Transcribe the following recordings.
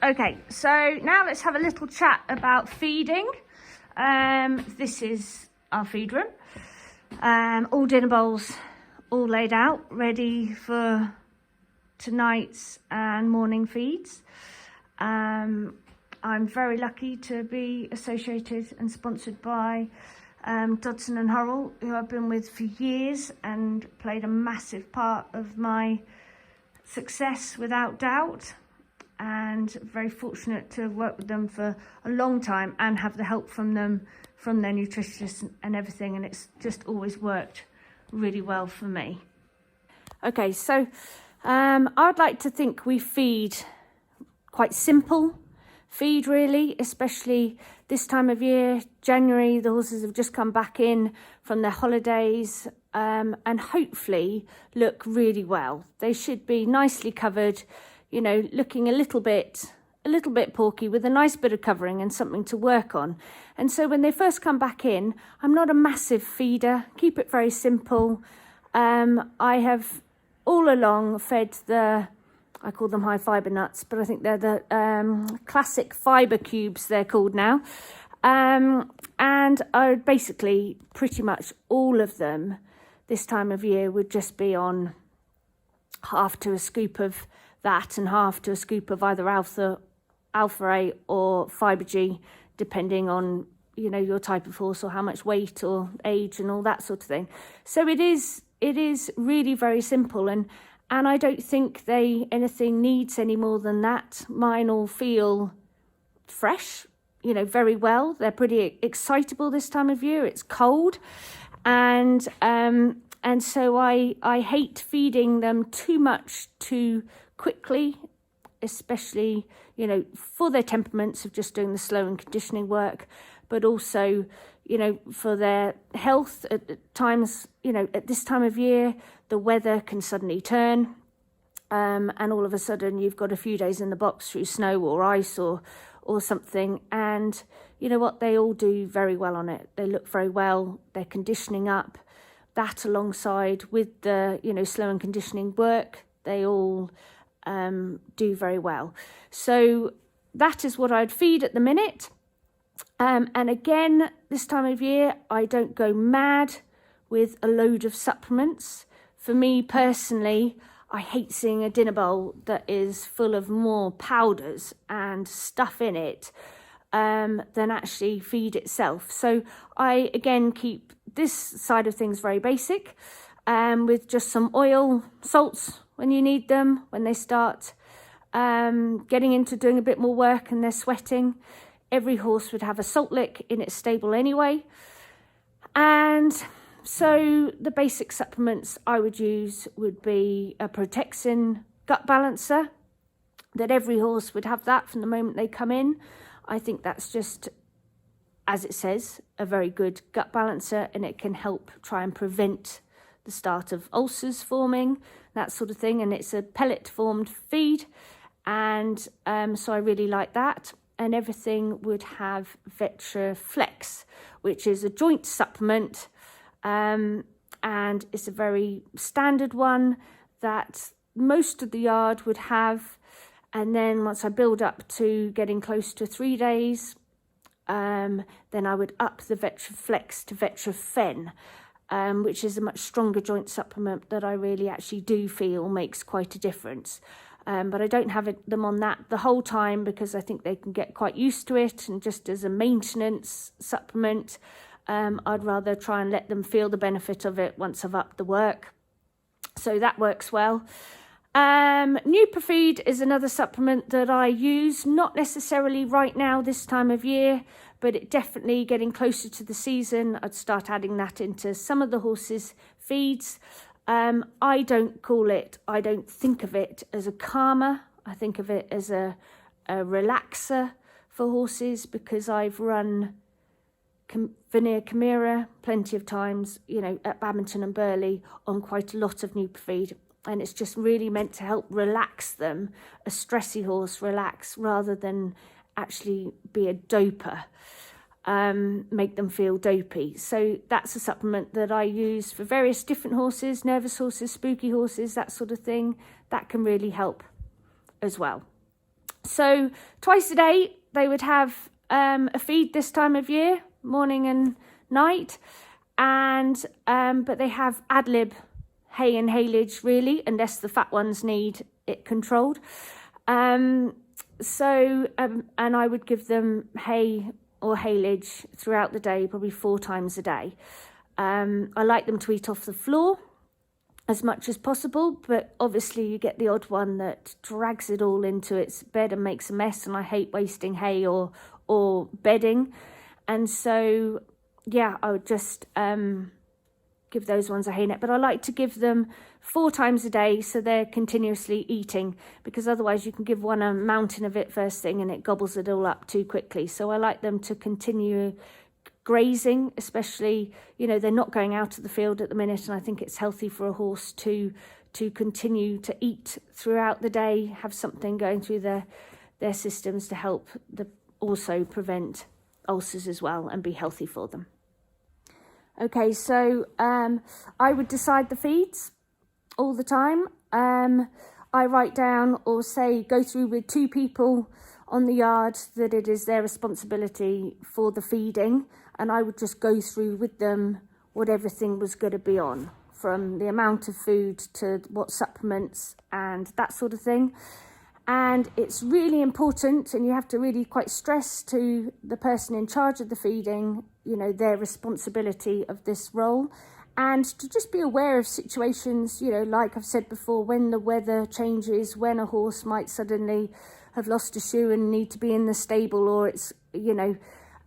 Okay, so now let's have a little chat about feeding. This is our feed room. All dinner bowls all laid out, ready for tonight's and morning feeds. I'm very lucky to be associated and sponsored by Dodson Horrell, who I've been with for years and played a massive part of my success without doubt, and very fortunate to work with them for a long time and have the help from them, from their nutritionists and everything, and it's just always worked really well for me. Okay, so I'd like to think we feed quite simple feed really, especially this time of year. January, the horses have just come back in from their holidays and hopefully look really well. They should be nicely covered, you know, looking a little bit porky with a nice bit of covering and something to work on. And so when they first come back in, I'm not a massive feeder, keep it very simple. I have all along fed I call them high fibre nuts, but I think they're the classic fibre cubes, they're called now. And I would basically pretty much all of them this time of year would just be on half to a scoop of that and half to a scoop of either Alpha A or Fibre G, depending on, you know, your type of horse or how much weight or age and all that sort of thing. So it is really very simple, and I don't think anything needs any more than that. Mine all feel fresh, you know, very well. They're pretty excitable this time of year. It's cold, and so I hate feeding them too much too quickly, especially, you know, for their temperaments of just doing the slow and conditioning work, but also, you know, for their health at times, you know, at this time of year, the weather can suddenly turn, and all of a sudden you've got a few days in the box through snow or ice or something, and you know what, they all do very well on it. They look very well, they're conditioning up. That alongside with the, you know, slow and conditioning work, they all do very well. So that is what I'd feed at the minute. And again, this time of year, I don't go mad with a load of supplements. For me personally, I hate seeing a dinner bowl that is full of more powders and stuff in it than actually feed itself. So I, again, keep this side of things very basic, with just some oil, salts when you need them, when they start getting into doing a bit more work and they're sweating. Every horse would have a salt lick in its stable anyway. And so the basic supplements I would use would be a Protexin gut balancer, that every horse would have that from the moment they come in. I think that's just, as it says, a very good gut balancer, and it can help try and prevent the start of ulcers forming, that sort of thing. And it's a pellet formed feed, and so I really like that. And everything would have Vetroflex, which is a joint supplement, and it's a very standard one that most of the yard would have. And then once I build up to getting close to 3 days, then I would up the Vetroflex to Vetrofen, which is a much stronger joint supplement that I really actually do feel makes quite a difference. But I don't have them on that the whole time because I think they can get quite used to it, and just as a maintenance supplement, I'd rather try and let them feel the benefit of it once I've upped the work. So that works well. Nuprofeed is another supplement that I use, not necessarily right now this time of year, but it definitely getting closer to the season, I'd start adding that into some of the horses' feeds. I don't think of it as a calmer. I think of it as a relaxer for horses, because I've run Veneer Chimera plenty of times, you know, at Badminton and Burley on quite a lot of Nuprofeed. And it's just really meant to help relax them, a stressy horse relax, rather than actually be a doper, make them feel dopey. So that's a supplement that I use for various different horses, nervous horses, spooky horses, that sort of thing. That can really help as well. So So twice a day they would have a feed this time of year, morning and night, and but they have ad lib hay and haylage really, unless the fat ones need it controlled. And I would give them hay or haylage throughout the day, probably 4 times a day. I like them to eat off the floor as much as possible, but obviously you get the odd one that drags it all into its bed and makes a mess, and I hate wasting hay or bedding. And so yeah, I would just give those ones a hay net, but I like to give them 4 times a day so they're continuously eating, because otherwise you can give one a mountain of it first thing and it gobbles it all up too quickly. So I like them to continue grazing, especially, you know, they're not going out of the field at the minute, and I think it's healthy for a horse to continue to eat throughout the day, have something going through their systems to help also prevent ulcers as well and be healthy for them. Okay, so I would decide the feeds all the time. I write down or say go through with 2 people on the yard that it is their responsibility for the feeding, and I would just go through with them what everything was going to be on, from the amount of food to what supplements and that sort of thing. And it's really important, and you have to really quite stress to the person in charge of the feeding, you know, their responsibility of this role, and to just be aware of situations, you know, like I've said before, when the weather changes, when a horse might suddenly have lost a shoe and need to be in the stable, or it's, you know,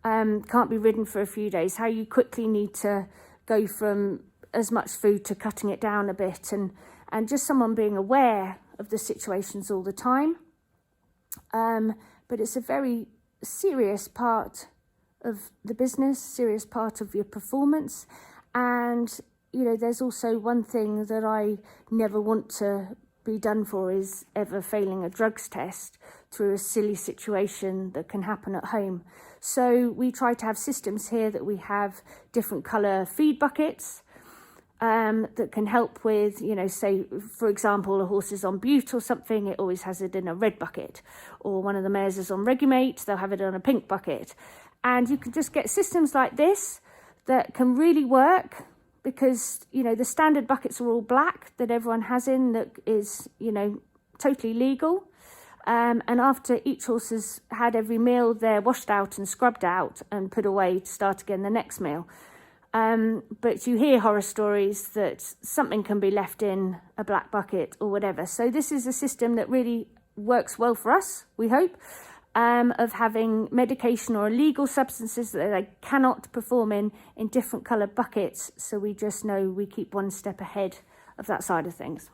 can't be ridden for a few days, how you quickly need to go from as much food to cutting it down a bit, and just someone being aware of the situations all the time. But it's a very serious part of the business, serious part of your performance. And, you know, there's also one thing that I never want to be done for is ever failing a drugs test through a silly situation that can happen at home. So we try to have systems here that we have different colour feed buckets that can help with, you know, say, for example, a horse is on bute or something, it always has it in a red bucket. Or one of the mares is on Regulate, they'll have it on a pink bucket. And you can just get systems like this that can really work, because, you know, the standard buckets are all black that everyone has in, that is, you know, totally legal. And after each horse has had every meal, they're washed out and scrubbed out and put away to start again the next meal. But you hear horror stories that something can be left in a black bucket or whatever. So this is a system that really works well for us, we hope, of having medication or illegal substances that they cannot perform in different coloured buckets. So we just know we keep one step ahead of that side of things.